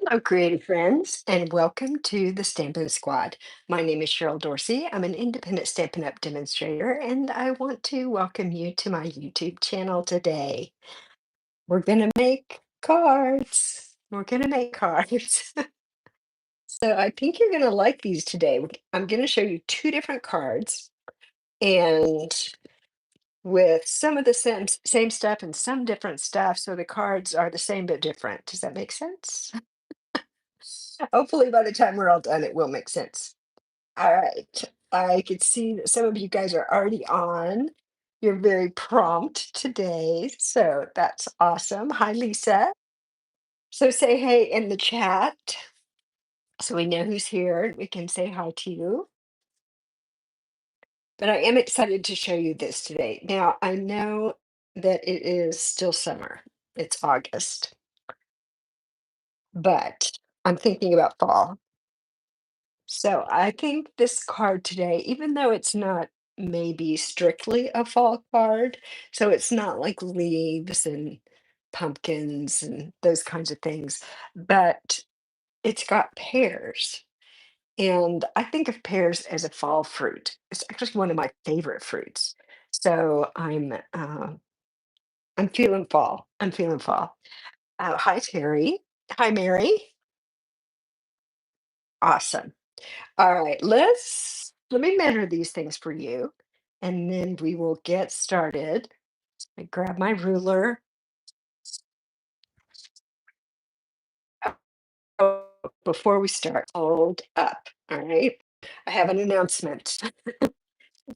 Hello, creative friends, and welcome to the Stampin' Squad. My name is Cheryl Dorsey. I'm an independent Stampin' Up! Demonstrator, and I want to welcome you to my YouTube channel today. We're going to make cards. We're going to make cards. So I think you're going to like these today. I'm going to show you two different cards, and with some of the same stuff and some different stuff, so the cards are the same but different. Does that make sense? Hopefully, by the time we're all done, it will make sense. All right. I could see that some of you guys are already on. You're very prompt today, so that's awesome. Hi, Lisa. So say hey in the chat so we know who's here and we can say hi to you. But I am excited to show you this today. Now, I know that it is still summer. It's August, but I'm thinking about fall. So I think this card today, even though it's not maybe strictly a fall card, so it's not like leaves and pumpkins and those kinds of things, but it's got pears. And I think of pears as a fall fruit. It's actually one of my favorite fruits. So I'm feeling fall. I'm feeling fall. Hi Terry. Hi Mary. Awesome. All right, let me measure these things for you, and then we will get started. I grab my ruler. Oh, before we start, hold up. All right. I have an announcement.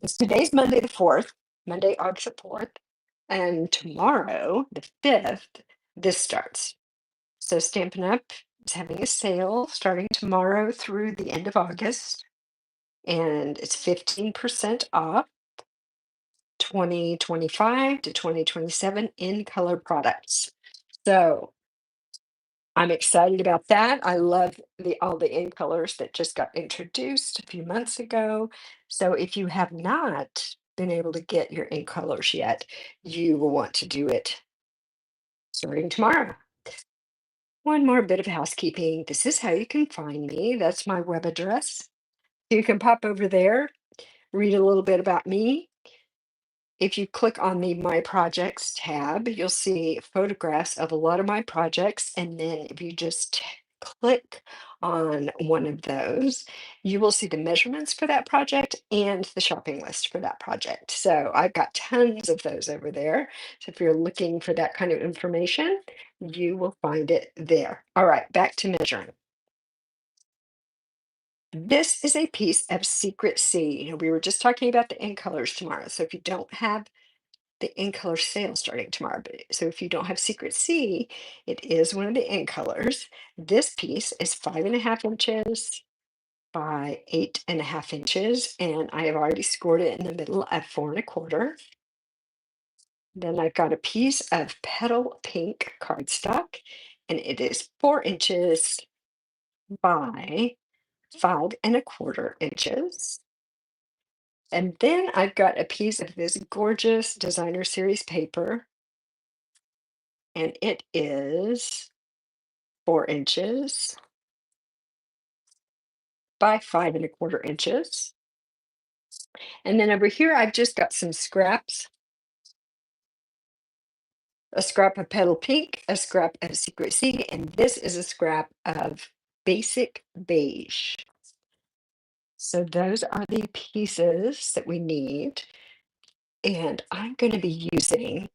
It's today's Monday the 4th, Monday, August the 4th, and tomorrow, the 5th, this starts. So Stampin' Up! Is having a sale starting tomorrow through the end of August, and it's 15% off. 2025 to 2027 in color products. So I'm excited about that. I love the all the in colors that just got introduced a few months ago. So if you have not been able to get your in colors yet, you will want to do it starting tomorrow. One more bit of housekeeping. This is how you can find me. That's my web address. You can pop over there, read a little bit about me. If you click on the My Projects tab, you'll see photographs of a lot of my projects. And then if you just click on one of those, you will see the measurements for that project and the shopping list for that project. So I've got tons of those over there. So if you're looking for that kind of information, you will find it there. All right, back to measuring. This is a piece of Secret C. We were just talking about the in colors tomorrow. So if you don't have the in color sale starting tomorrow. So if you don't have Secret C, it is one of the in colors. This piece is 5.5 inches by 8.5 inches, and I have already scored it in the middle at 4.25. Then I've got a piece of petal pink cardstock, and it is 4 inches by 5.25 inches. And then I've got a piece of this gorgeous designer series paper, and it is 4 inches by 5.25 inches. And then over here, I've just got some scraps, a scrap of petal pink, a scrap of secret sea, and this is a scrap of basic beige. So those are the pieces that we need. And I'm going to be using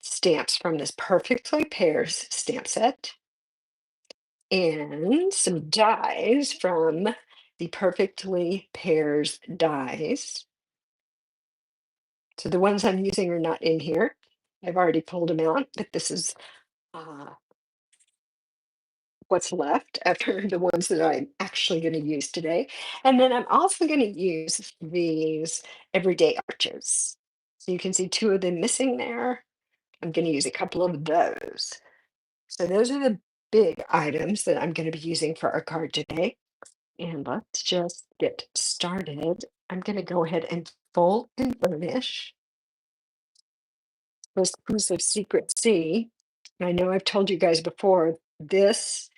stamps from this Perfectly Pairs stamp set and some dies from the Perfectly Pairs dies. So the ones I'm using are not in here. I've already pulled them out, but this is uh, what's left after the ones that I'm actually going to use today. And then I'm also going to use these everyday arches. So you can see two of them missing there. I'm going to use a couple of those. So those are the big items that I'm going to be using for our card today. And let's just get started. I'm going to go ahead and fold and burnish this piece of Secret Sea. I know I've told you guys before, this,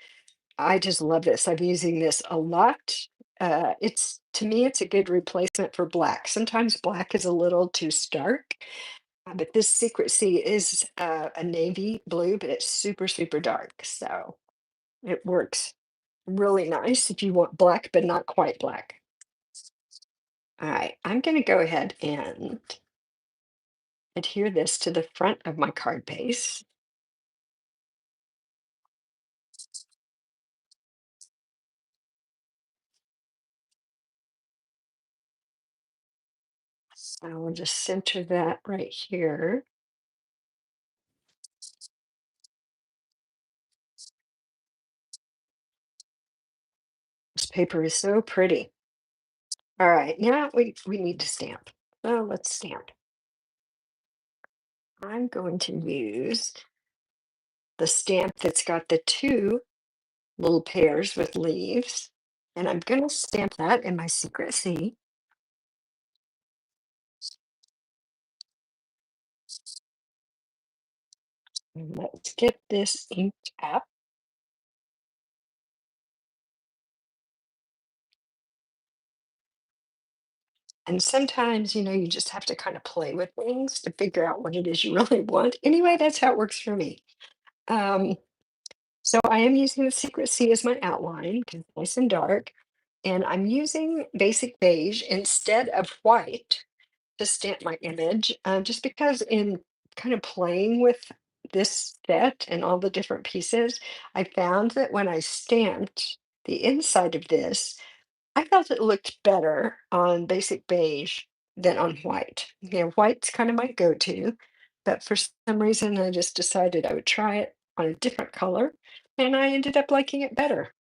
I just love this. I'm using this a lot. It's to me, it's a good replacement for black. Sometimes black is a little too stark, but this Secret Sea is a navy blue, but it's super, super dark. So it works really nice if you want black, but not quite black. All right, I'm going to go ahead and adhere this to the front of my card base. So we'll just center that right here. This paper is so pretty. All right, now we need to stamp. So let's stamp. I'm going to use the stamp that's got the two little pears with leaves, and I'm going to stamp that in my Secret Sea. And let's get this inked up. And sometimes, you just have to kind of play with things to figure out what it is you really want. Anyway, that's how it works for me. Um, so I am using the Secret Sea as my outline because it's nice and dark. And I'm using basic beige instead of white to stamp my image, just because in kind of playing with this set and all the different pieces, I found that when I stamped the inside of this, I felt it looked better on basic beige than on white. White's kind of my go-to, but for some reason I just decided I would try it on a different color, and I ended up liking it better.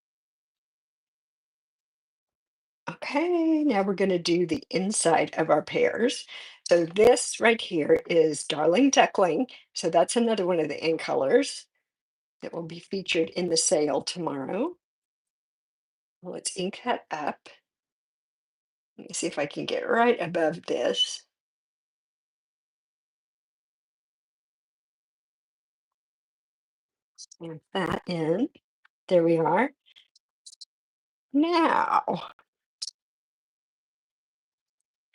Okay, now we're going to do the inside of our pears. So this right here is Darling Duckling. So that's another one of the in colors that will be featured in the sale tomorrow. Well, let's ink that up. Let me see if I can get right above this. Stamp that in. There we are. Now,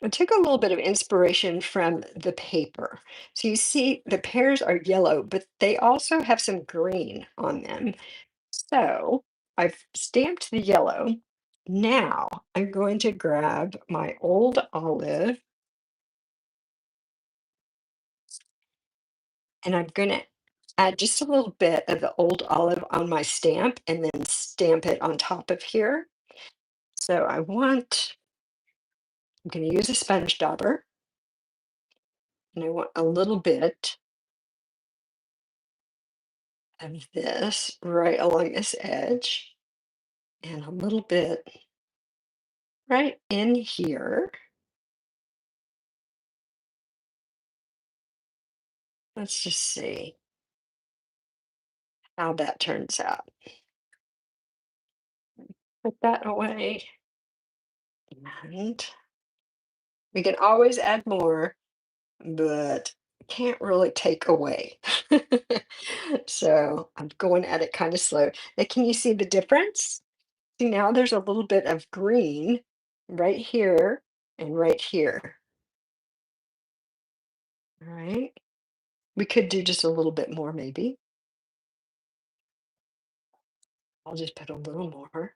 I took a little bit of inspiration from the paper. So you see the pears are yellow, but they also have some green on them. So I've stamped the yellow. Now I'm going to grab my old olive and I'm going to add just a little bit of the old olive on my stamp and then stamp it on top of here. So I'm going to use a sponge dauber and I want a little bit of this right along this edge and a little bit right in here. Let's just see how that turns out. Put that away. And we can always add more, but can't really take away. So I'm going at it kind of slow. Now, can you see the difference? See, now there's a little bit of green right here and right here. All right. We could do just a little bit more, maybe. I'll just put a little more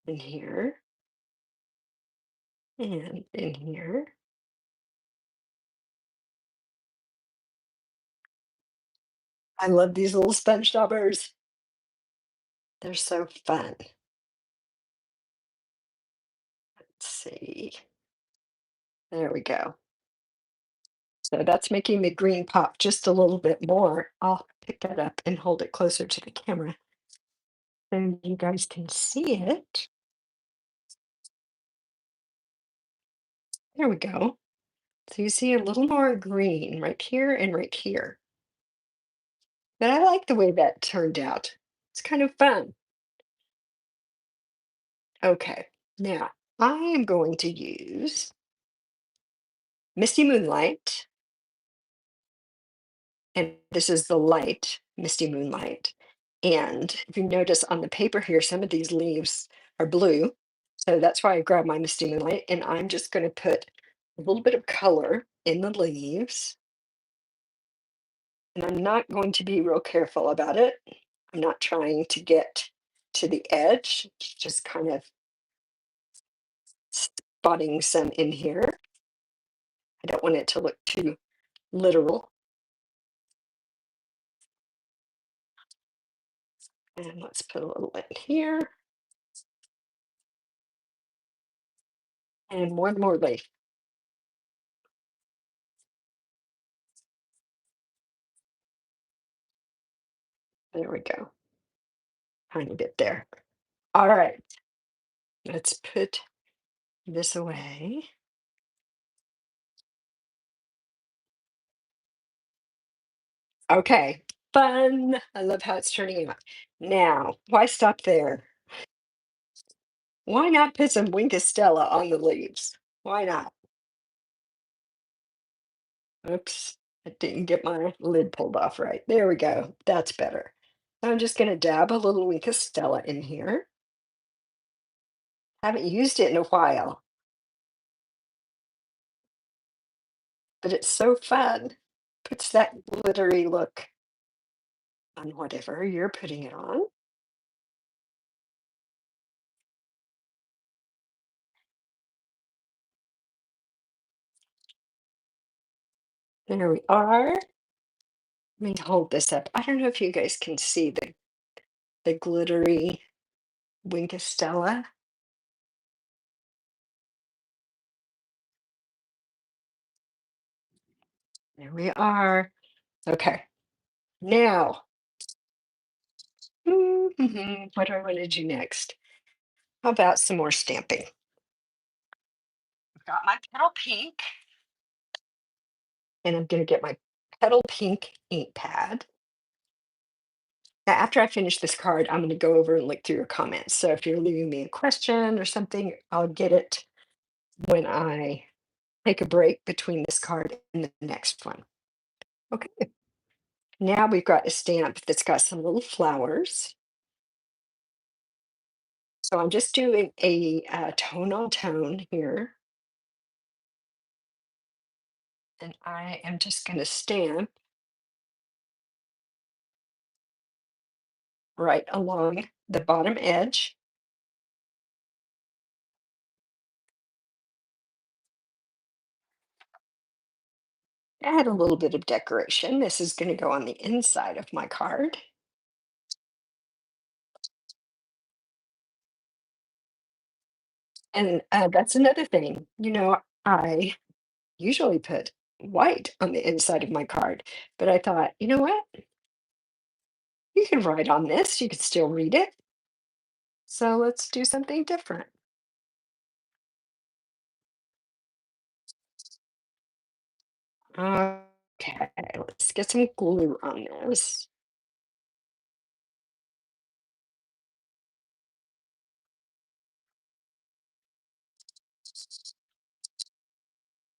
in here and in here. I love these little sponge daubers. They're so fun. Let's see. There we go. So that's making the green pop just a little bit more. I'll pick that up and hold it closer to the camera so you guys can see it. There we go. So you see a little more green right here and right here. But I like the way that turned out. It's kind of fun. Okay, now I am going to use Misty Moonlight, and this is the light Misty Moonlight. And if you notice on the paper here, some of these leaves are blue. So that's why I grabbed my Misty Moonlight, and I'm just going to put a little bit of color in the leaves. And I'm not going to be real careful about it. I'm not trying to get to the edge, just kind of spotting some in here. I don't want it to look too literal. And let's put a little in here and one more leaf. There we go. Tiny bit there. All right, let's put this away. Okay, fun. I love how it's turning out. Now, why stop there? Why not put some Wink Stella on the leaves? Why not? Oops, I didn't get my lid pulled off right. There we go. That's better. I'm just going to dab a little Wink Stella in here. Haven't used it in a while, but it's so fun. Puts that glittery look on whatever you're putting it on. There we are. Let me hold this up. I don't know if you guys can see the glittery Wink Stella. There we are. Okay. Now, what do I want to do next? How about some more stamping? I've got my petal pink, and I'm going to get my petal pink ink pad. Now, after I finish this card, I'm going to go over and look through your comments. So if you're leaving me a question or something, I'll get it when I take a break between this card and the next one. Okay. Now we've got a stamp that's got some little flowers. So I'm just doing a tone on tone here. And I am just going to stamp right along the bottom edge. Add a little bit of decoration. This is going to go on the inside of my card. And that's another thing. I usually put white on the inside of my card, but I thought, you know what? You can write on this, you could still read it. So let's do something different. Okay, let's get some glue on this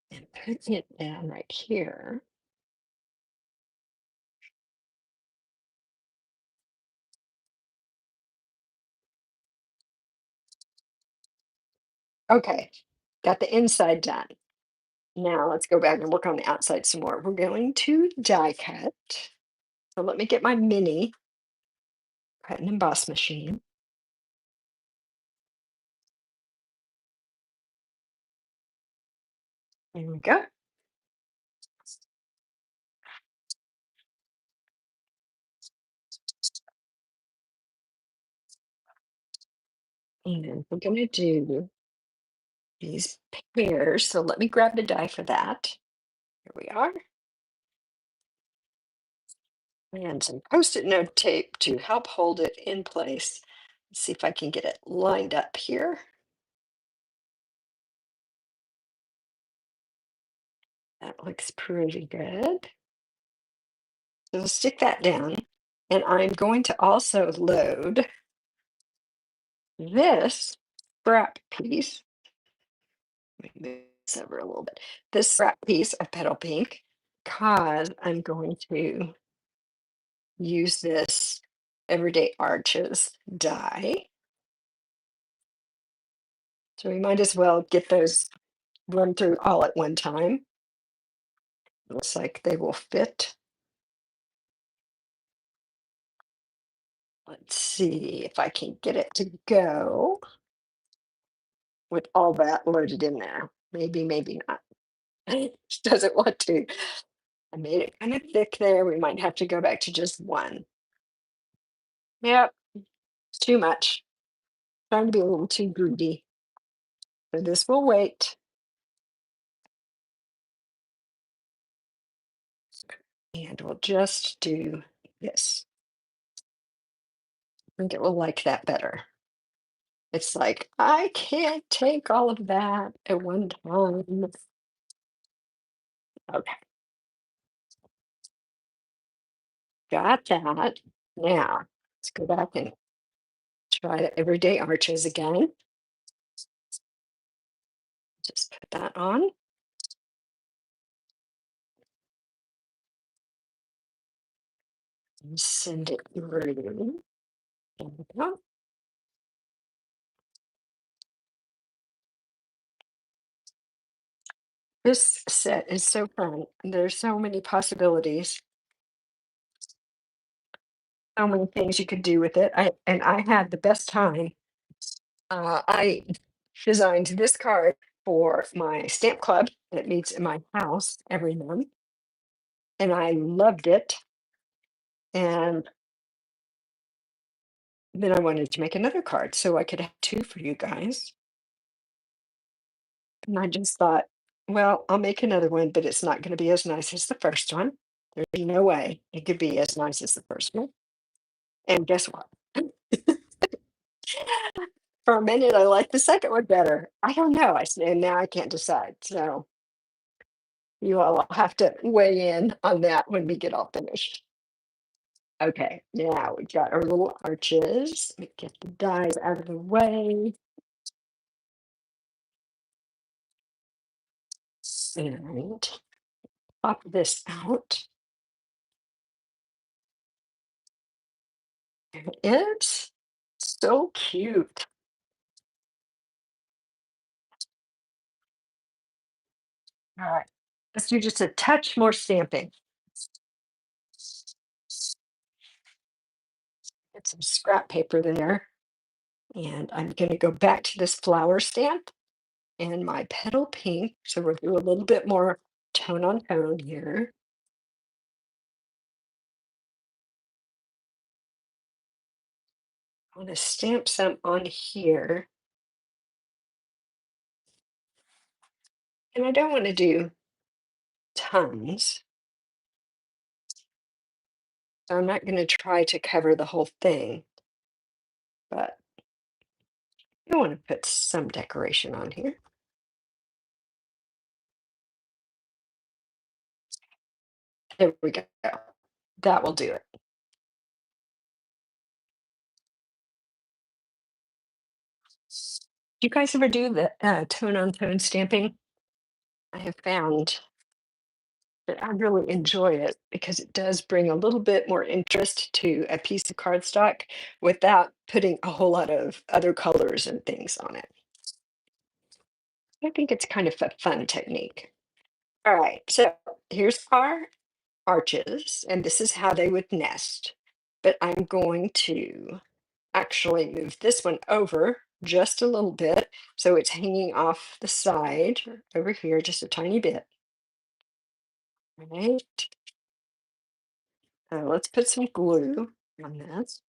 and put it down right here. Okay, got the inside done. Now let's go back and work on the outside some more. We're going to die cut. So let me get my mini cut and emboss machine. There we go. And we're going to do these pears. So let me grab the die for that. Here we are. And some Post-it note tape to help hold it in place. Let's see if I can get it lined up here. That looks pretty good. So we'll stick that down. And I'm going to also load this scrap piece. Let me move this over a little bit. This scrap piece of petal pink, because I'm going to use this Everyday Arches die. So we might as well get those run through all at one time. Looks like they will fit. Let's see if I can get it to go with all that loaded in there. Maybe, maybe not. It doesn't want to. I made it kind of thick there. We might have to go back to just one. Yep, it's too much. Trying to be a little too greedy. So this will wait. And we'll just do this. I think it will like that better. It's like, I can't take all of that at one time. Okay, got that. Now, let's go back and try the Everyday Arches again. Just put that on. And send it through. There we go. This set is so fun. There's so many possibilities, so many things you could do with it. I had the best time. I designed this card for my stamp club that meets in my house every month, and I loved it. And then I wanted to make another card so I could have two for you guys. And I just thought, well, I'll make another one, but it's not going to be as nice as the first one. There's no way it could be as nice as the first one. And guess what? For a minute, I liked the second one better. I don't know. And now I can't decide. So you all will have to weigh in on that when we get all finished. Okay, now we got our little arches. Let me get the dies out of the way. And pop this out. There it is. So cute. All right, let's do just a touch more stamping. Get some scrap paper there. And I'm going to go back to this flower stamp and my petal pink. So we'll do a little bit more tone on tone here. I want to stamp some on here. And I don't want to do tons. So I'm not going to try to cover the whole thing, but I want to put some decoration on here. There we go. That will do it. Do you guys ever do the tone on tone stamping? I have found that I really enjoy it because it does bring a little bit more interest to a piece of cardstock without putting a whole lot of other colors and things on it. I think it's kind of a fun technique. All right, so here's our arches, and this is how they would nest. But I'm going to actually move this one over just a little bit so it's hanging off the side over here just a tiny bit. All right. Let's put some glue on this.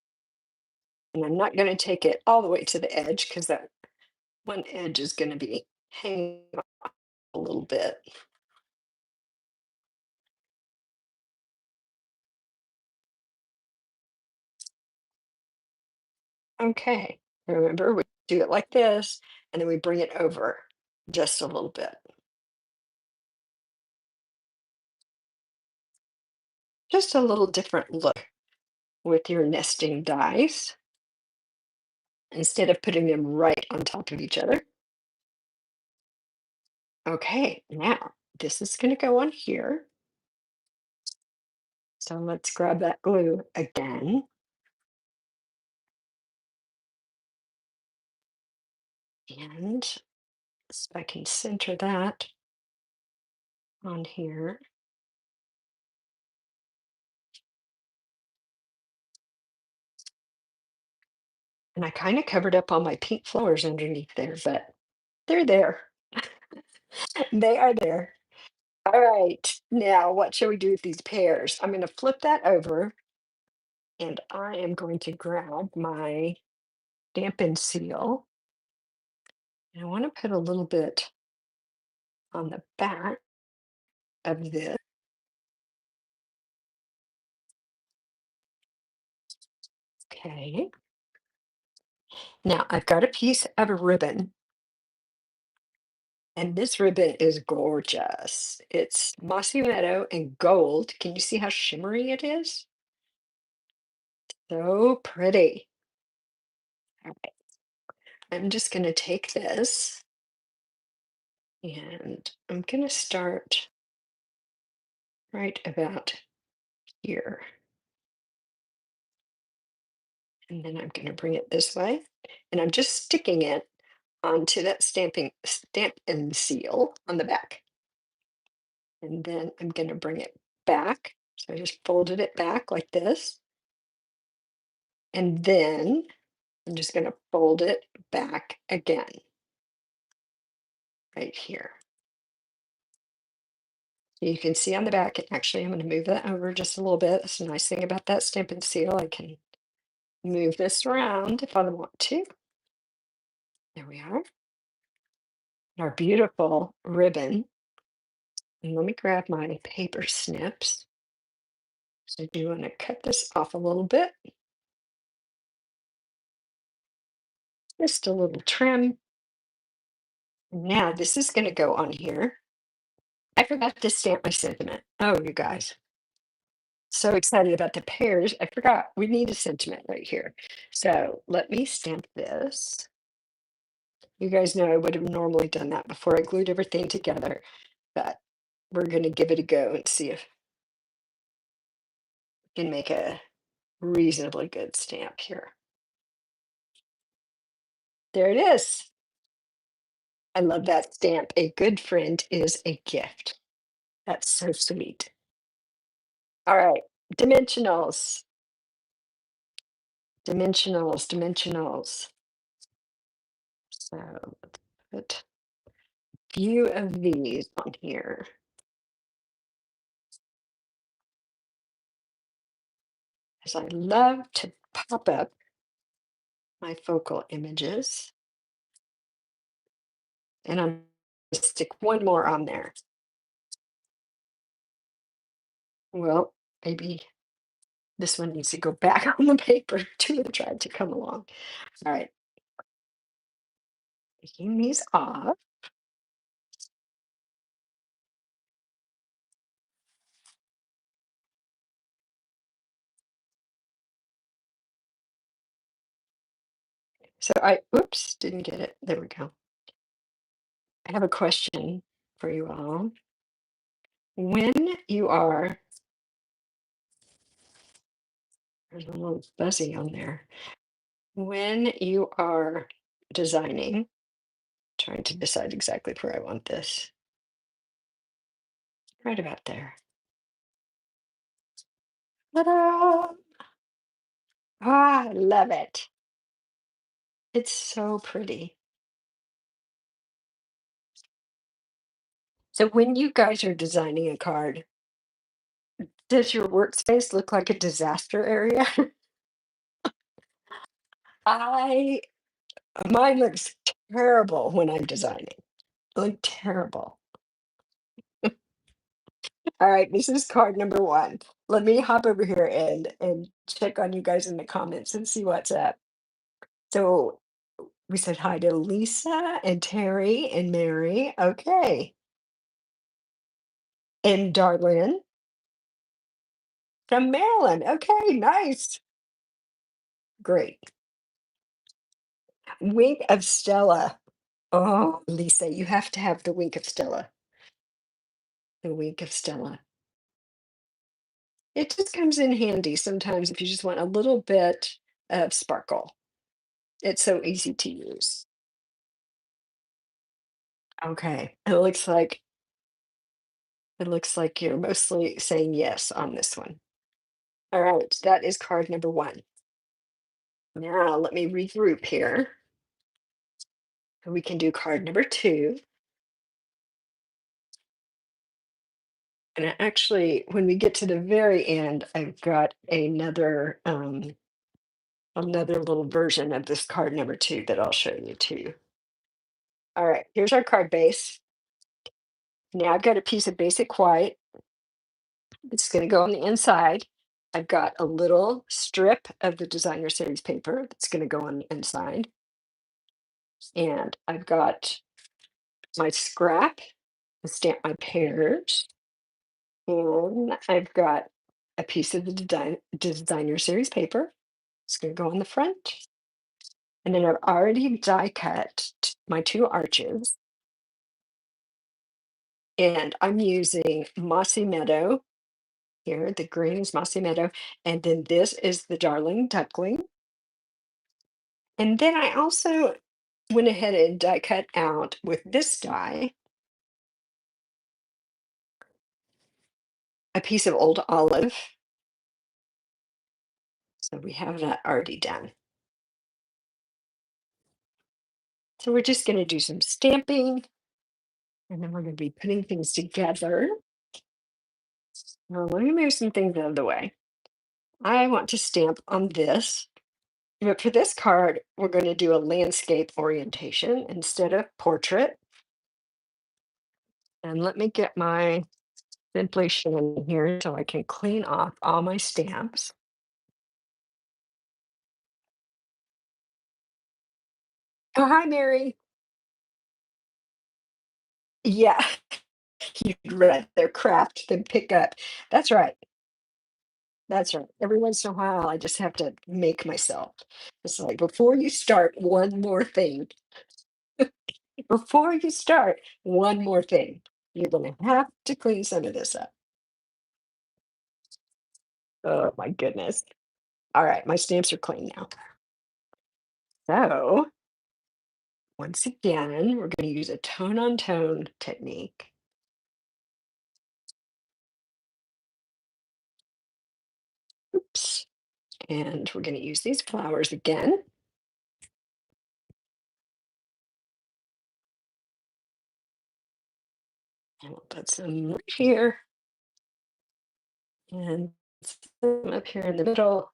And I'm not going to take it all the way to the edge because that one edge is going to be hanging off a little bit. Okay. Remember, we do it like this, and then we bring it over just a little bit. Just a little different look with your nesting dies instead of putting them right on top of each other. Okay, now this is going to go on here. So let's grab that glue again. And so I can center that on here. And I kind of covered up all my pink flowers underneath there, but they're there. They are there. All right. Now, what shall we do with these pears? I'm going to flip that over and I am going to grab my dampen seal. And I want to put a little bit on the back of this. Okay. Now, I've got a piece of a ribbon, and this ribbon is gorgeous. It's mossy meadow and gold. Can you see how shimmery it is? So pretty. All right. I'm just going to take this and I'm going to start right about here. And then I'm going to bring it this way. And I'm just sticking it onto that stamp and seal on the back. And then I'm going to bring it back. So I just folded it back like this. And then I'm just going to fold it back again right here. You can see on the back, and actually, I'm going to move that over just a little bit. That's the nice thing about that Stampin' Seal. I can move this around if I want to. There we are. Our beautiful ribbon. And let me grab my paper snips. So I do want to cut this off a little bit. Just a little trim. Now this is going to go on here. I forgot to stamp my sentiment. Oh, you guys. So excited about the pears. I forgot we need a sentiment right here. So let me stamp this. You guys know I would have normally done that before I glued everything together, but we're going to give it a go and see if we can make a reasonably good stamp here. There it is. I love that stamp. A good friend is a gift. That's so sweet. All right, dimensionals, dimensionals. So let's put a few of these on here. As I love to pop up my focal images. And I'm gonna stick one more on there. Well, maybe this one needs to go back on the paper. Two of them tried to come along. All right, taking these off. So oops, didn't get it. There we go. I have a question for you all. When you are, there's a little fuzzy on there. When you are designing, trying to decide exactly where I want this, right about there. Ta-da! Ah, I love it. It's so pretty. So when you guys are designing a card, does your workspace look like a disaster area? I Mine looks terrible when I'm designing. Like terrible. All right, this is card number one. Let me hop over here and check on you guys in the comments and see what's up. So we said hi to Lisa and Terry and Mary. Okay. And Darlene from Maryland. Okay, nice. Great. Wink of Stella. Oh, Lisa, you have to have the wink of Stella. The wink of Stella. It just comes in handy sometimes if you just want a little bit of sparkle. It's so easy to use. Okay, it looks like you're mostly saying yes on this one. All right, that is card number one. Now let me regroup here. We can do card number two. And actually, when we get to the very end, I've got another little version of this card number two that I'll show you too. All right, here's our card base. Now I've got a piece of basic white. It's going to go on the inside. I've got a little strip of the designer series paper that's going to go on the inside. And I've got my scrap to stamp my pears. And I've got a piece of the designer series paper. It's going to go on the front. And then I've already die cut my two arches. And I'm using Mossy Meadow here. The green is Mossy Meadow. And then this is the Darling Duckling. And then I also went ahead and die cut out with this die a piece of old olive. So we have that already done. So we're just going to do some stamping and then we're going to be putting things together. Now, let me move some things out of the way. I want to stamp on this, but for this card, we're going to do a landscape orientation instead of portrait. And let me get my Simply Shan here so I can clean off all my stamps. Oh, hi, Mary. Yeah, you'd rather craft than pick up. That's right. That's right. Every once in a while, I just have to make myself. It's like before you start, one more thing. Before you start, one more thing. You're going to have to clean some of this up. Oh my goodness. All right, my stamps are clean now. So, once again, we're going to use a tone on tone technique. Oops. And we're going to use these flowers again. And we'll put some right here and some up here in the middle.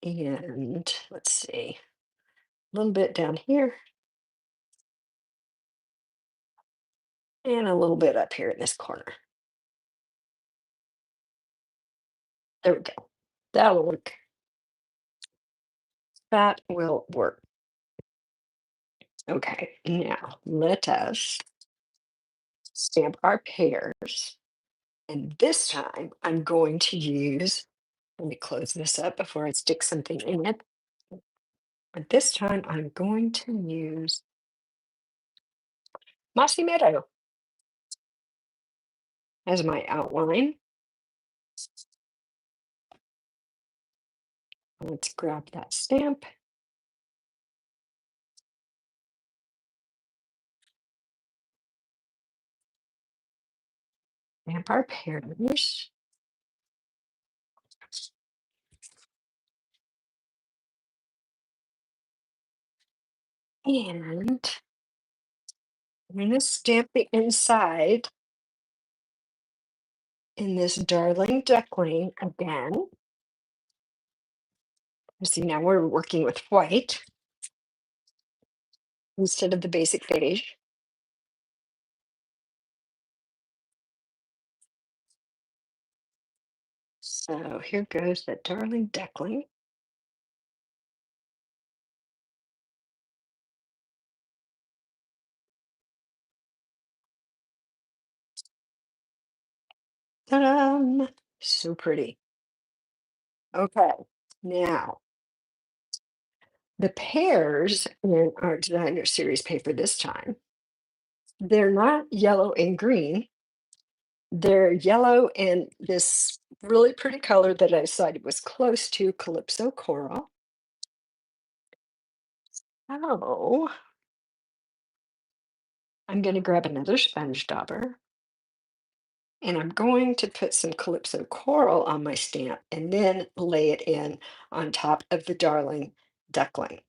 And let's see, a little bit down here and a little bit up here in this corner. There we go. That'll work. That will work. Okay, now let us stamp our pears. And this time I'm going to use, let me close this up before I stick something in it. But this time I'm going to use Mossy Meadow as my outline. Let's grab that stamp. Stamp our pears. And I'm going to stamp the inside in this Darling Duckling again. See, now we're working with white instead of the basic beige. So here goes that Darling Duckling. Ta-da! So pretty. Okay, now the pears in our designer series paper this time, they're not yellow and green. They're yellow and this really pretty color that I decided was close to Calypso Coral. Oh, I'm going to grab another sponge dauber and I'm going to put some Calypso Coral on my stamp and then lay it in on top of the Darling Duckling.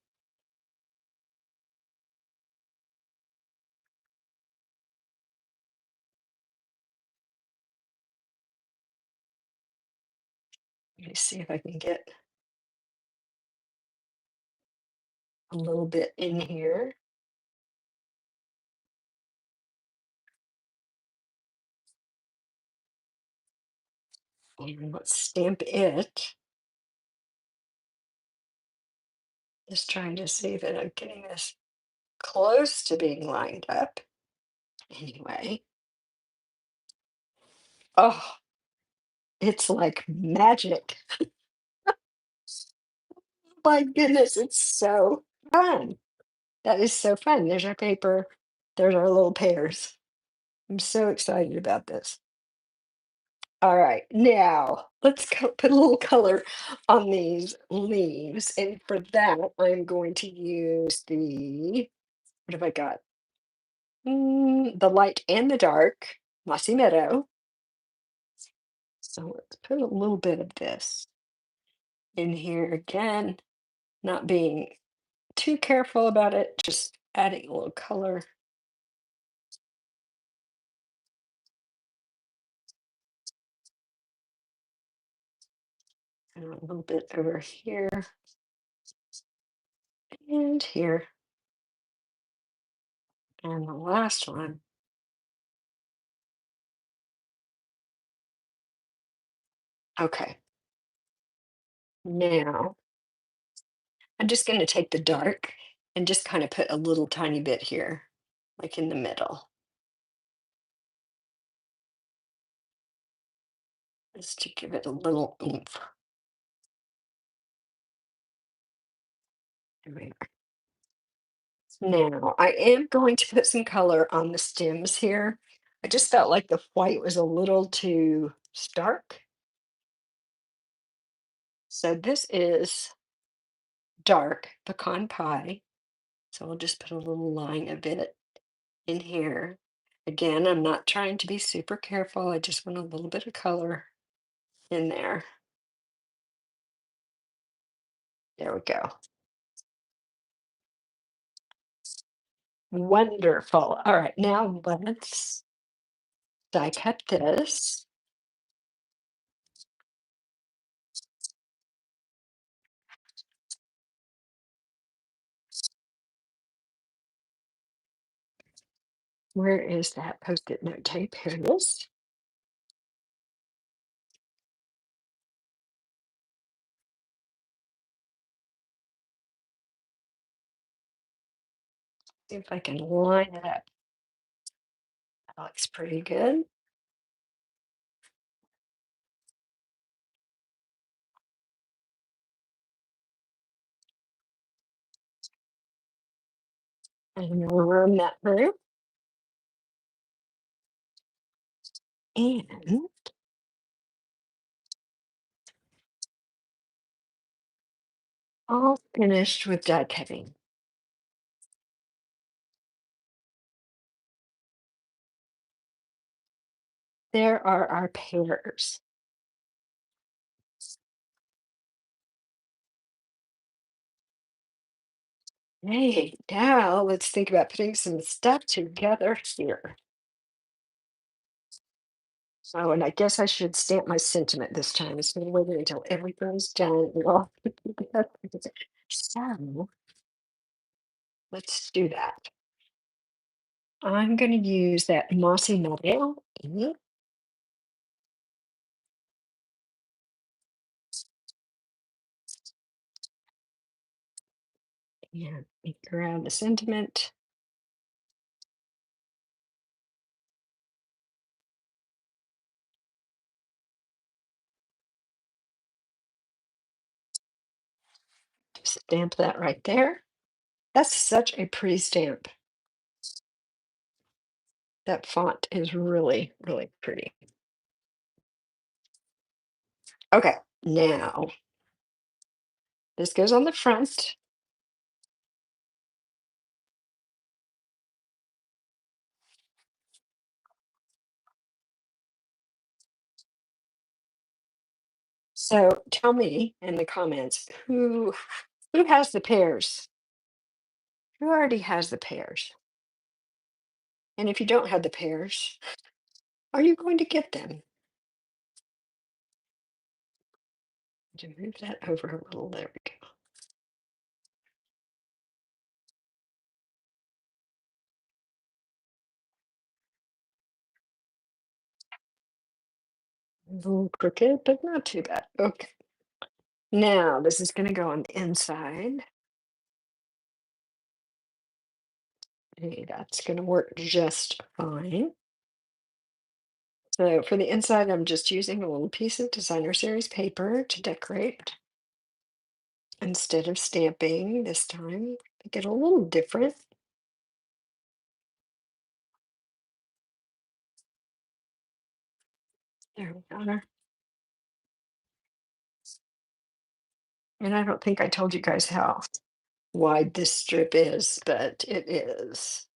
Let me see if I can get a little bit in here. And let's stamp it. Just trying to see that I'm getting this close to being lined up. Anyway, oh, it's like magic. My goodness, it's so fun. That is so fun. There's our paper. There's our little pears. I'm so excited about this. All right, now put a little color on these leaves. And for that, I'm going to use what have I got? The light and the dark, Mossy Meadow. So let's put a little bit of this in here again, not being too careful about it, just adding a little color and a little bit over here and here. And the last one. Okay, now I'm just going to take the dark and just kind of put a little tiny bit here, like in the middle, just to give it a little oomph. There we are. Now, I am going to put some color on the stems here. I just felt like the white was a little too stark. So this is dark pecan pie. So I'll just put a little line of it in here. Again, I'm not trying to be super careful. I just want a little bit of color in there. There we go. Wonderful. All right, now let's die cut this. Where is that post-it note tape? Here it is. See if I can line it up. That looks pretty good. And we'll run that through. And all finished with die cutting. There are our pears. Hey, now let's think about putting some stuff together here. Oh, and I guess I should stamp my sentiment this time instead of waiting until everything's done and all put together. So let's do that. I'm going to use that mossy meadow and grab the sentiment. Stamp that right there. That's such a pretty stamp. That font is really, really pretty. Okay, now this goes on the front. So tell me in the comments who has the pears? Who already has the pears? And if you don't have the pears, are you going to get them? To move that over a little, there we go. A little crooked, but not too bad. Okay. Now this is going to go on the inside. Hey, that's going to work just fine. So for the inside, I'm just using a little piece of designer series paper to decorate instead of stamping this time. Make it a little different. There we are. And I don't think I told you guys how wide this strip is, but it is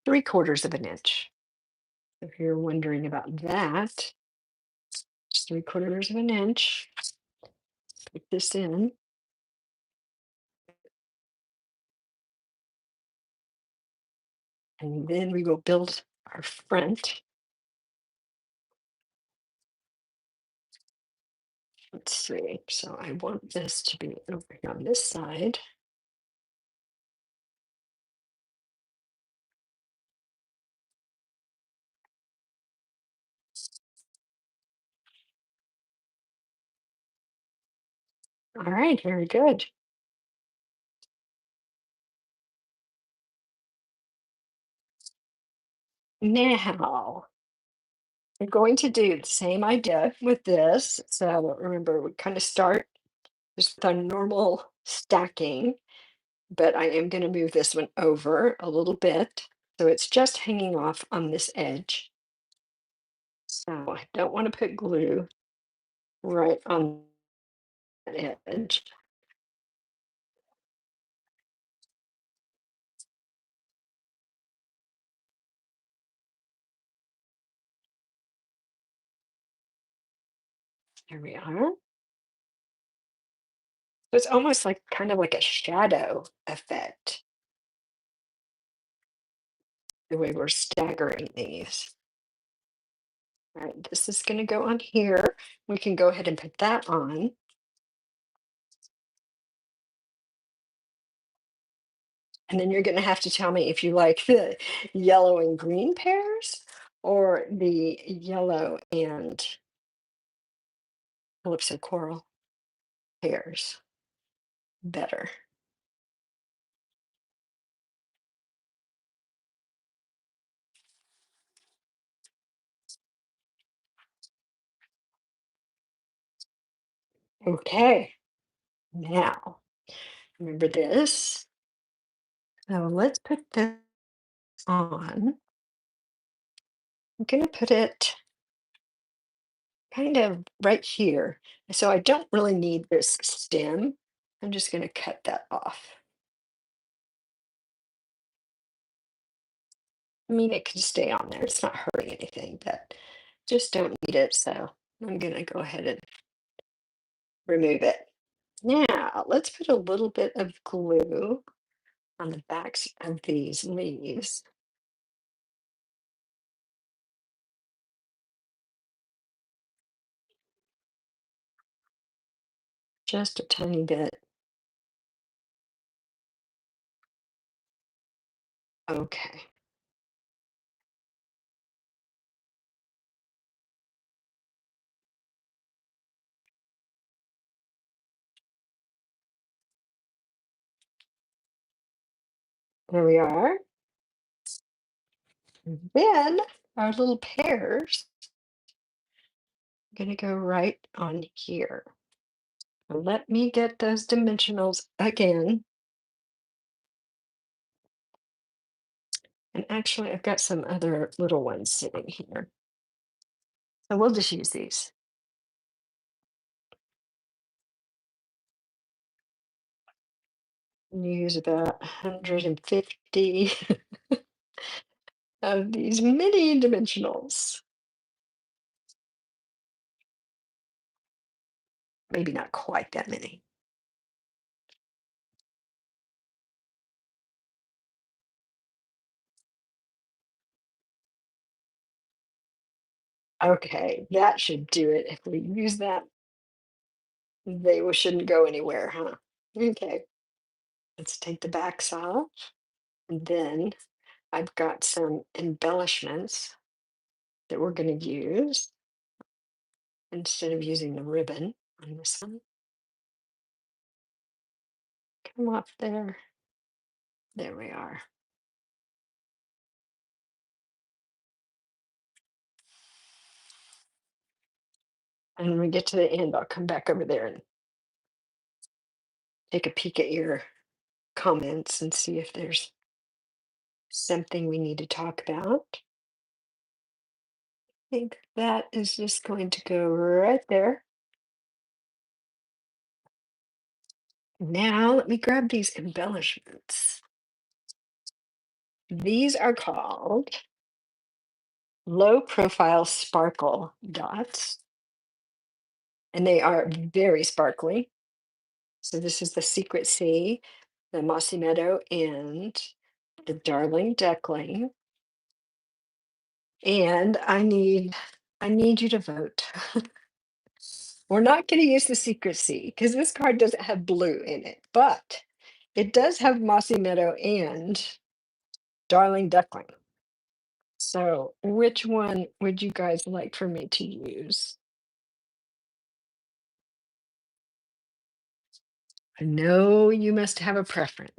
3/4 of an inch. If you're wondering about that, it's 3/4 of an inch. Put this in, and then we will build our front. Let's see. So I want this to be over here on this side. All right, very good. Now we're going to do the same idea with this. So remember, we kind of start just with our normal stacking, but I am going to move this one over a little bit. So it's just hanging off on this edge. So I don't want to put glue right on that edge. There we are. So it's almost like kind of like a shadow effect, the way we're staggering these. All right, this is going to go on here. We can go ahead and put that on. And then you're going to have to tell me if you like the yellow and green pears or the yellow and calypso coral pears better. Okay, now remember this. So let's put this on. I'm going to put it kind of right here. So I don't really need this stem. I'm just going to cut that off. I mean, it can stay on there. It's not hurting anything, but just don't need it. So I'm going to go ahead and remove it. Now, let's put a little bit of glue on the backs of these leaves. Just a tiny bit. Okay. There we are. Then our little pears are going to go right on here. Now let me get those dimensionals again. And actually, I've got some other little ones sitting here. So we'll just use these. use about 150 of these mini dimensionals. Maybe not quite that many. Okay, that should do it. If we use that, shouldn't go anywhere, huh? Okay, let's take the backs off. And then I've got some embellishments that we're going to use instead of using the ribbon on this one. Come up there. There we are. And when we get to the end, I'll come back over there and take a peek at your comments and see if there's something we need to talk about. I think that is just going to go right there. Now let me grab these embellishments. These are called low profile sparkle dots, and they are very sparkly. So this is the Secret Sea, the Mossy Meadow, and the Darling Duckling. And I need you to vote. We're not going to use the Secret Sea because this card doesn't have blue in it, but it does have Mossy Meadow and Darling Duckling. So which one would you guys like for me to use? I know you must have a preference.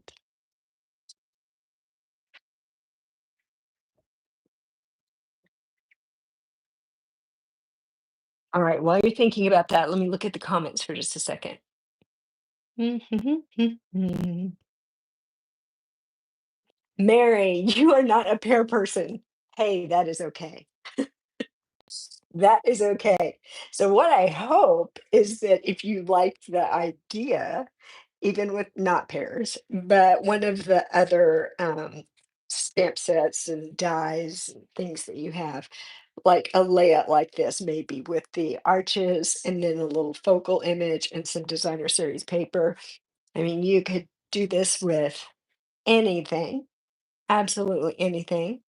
All right, while you're thinking about that, let me look at the comments for just a second. Mary, you are not a pear person. Hey, that is okay. That is okay. So what I hope is that if you liked the idea, even with not pears, but one of the other stamp sets and dies and things that you have, like a layout like this, maybe with the arches and then a little focal image and some designer series paper. I mean, you could do this with anything, absolutely anything.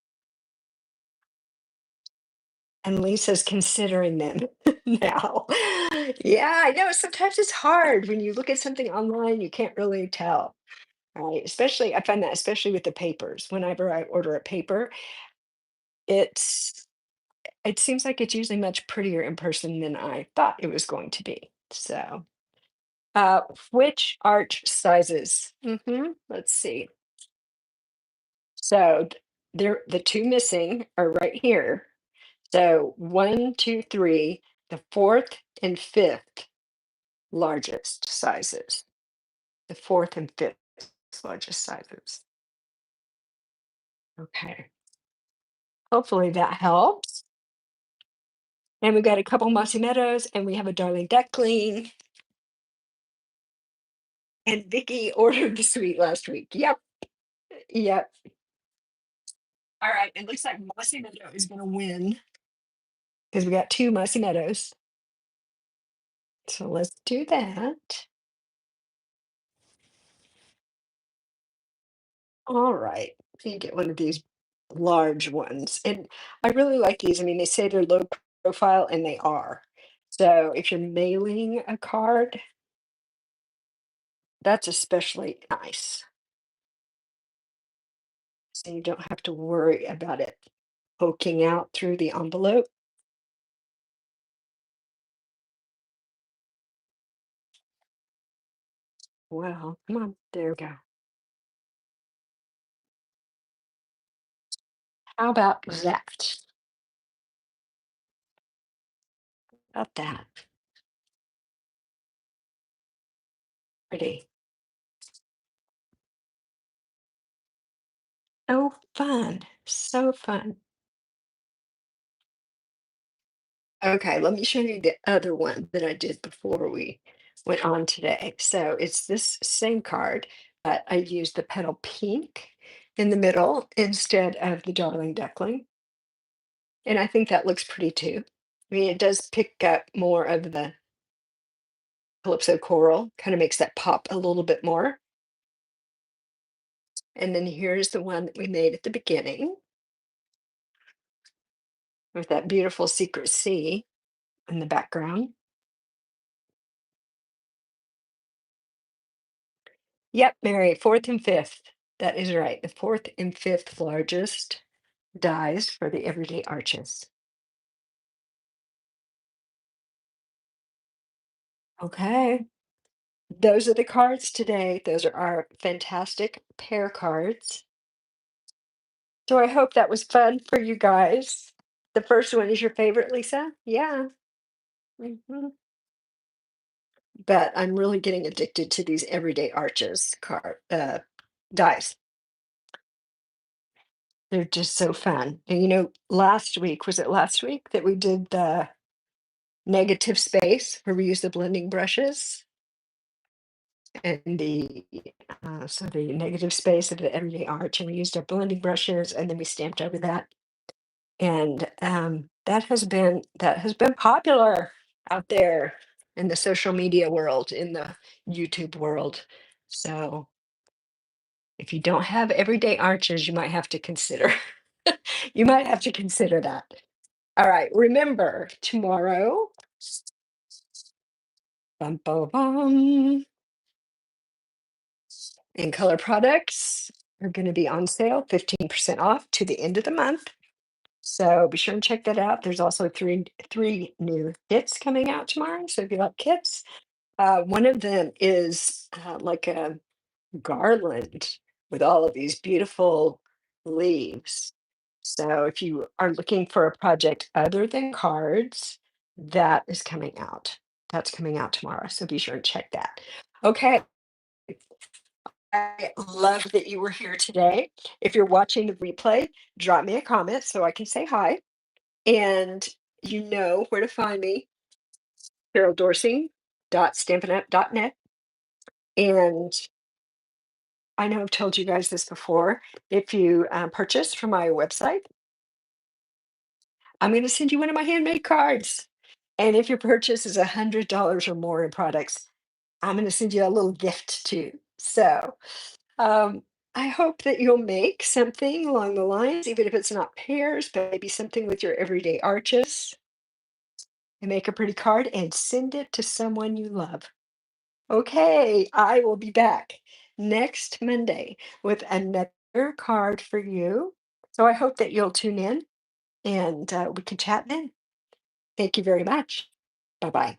And Lisa's considering them now. Yeah, I know. Sometimes it's hard when you look at something online, you can't really tell, right? Especially, I find that especially with the papers. Whenever I order a paper, it's it seems like it's usually much prettier in person than I thought it was going to be. So, uh, which arch sizes? Let's see. So there, the two missing are right here. So one, two, three, the fourth and fifth largest sizes. The fourth and fifth largest sizes. Okay. Hopefully that helps. And we got a couple mossy meadows, and we have a darling duckling. And Vicky ordered the suite last week. Yep. Yep. All right. It looks like Mossy Meadow is going to win because we got two Mossy Meadows. So let's do that. All right. You get one of these large ones. And I really like these. I mean, they say they're low profile, and they are. So if you're mailing a card, that's especially nice. So you don't have to worry about it poking out through the envelope. Well, come on. There we go. How about that? About that? Pretty. So fun. So fun. Okay, let me show you the other one that I did before we went on today. So it's this same card, but I used the petal pink in the middle instead of the darling duckling. And I think that looks pretty too. I mean, it does pick up more of the calypso coral, kind of makes that pop a little bit more. And then here's the one that we made at the beginning with that beautiful secret sea in the background. Yep, Mary, fourth and fifth. That is right. The fourth and fifth largest dies for the everyday arches. Okay. Those are the cards today. Those are our fantastic pair cards. So I hope that was fun for you guys. The first one is your favorite, Lisa? Yeah. Mhm. But I'm really getting addicted to these everyday arches dies. They're just so fun. And last week, was it last week that we did the negative space where we used the blending brushes and the negative space of the everyday arch, and we used our blending brushes, and then we stamped over that. And that has been popular out there in the social media world, in the YouTube world. So if you don't have everyday arches, you might have to consider. You might have to consider that. All right, remember tomorrow, bum, bum, bum, in color products are going to be on sale, 15% off to the end of the month. So be sure and check that out. There's also three new kits coming out tomorrow. So if you like kits, one of them is like a garland with all of these beautiful leaves. So if you are looking for a project other than cards, that is coming out. That's coming out tomorrow. So be sure and check that. Okay. I love that you were here today. If you're watching the replay, drop me a comment so I can say hi. And you know where to find me, CarolDorsey.stampinup.net. And I know I've told you guys this before. If you purchase from my website, I'm going to send you one of my handmade cards. And if your purchase is $100 or more in products, I'm going to send you a little gift too. So um, I hope that you'll make something along the lines, even if it's not pears, but maybe something with your everyday arches, and make a pretty card and send it to someone you love. Okay, I will be back next Monday with another card for you. So I hope that you'll tune in and we can chat then. Thank you very much. Bye bye.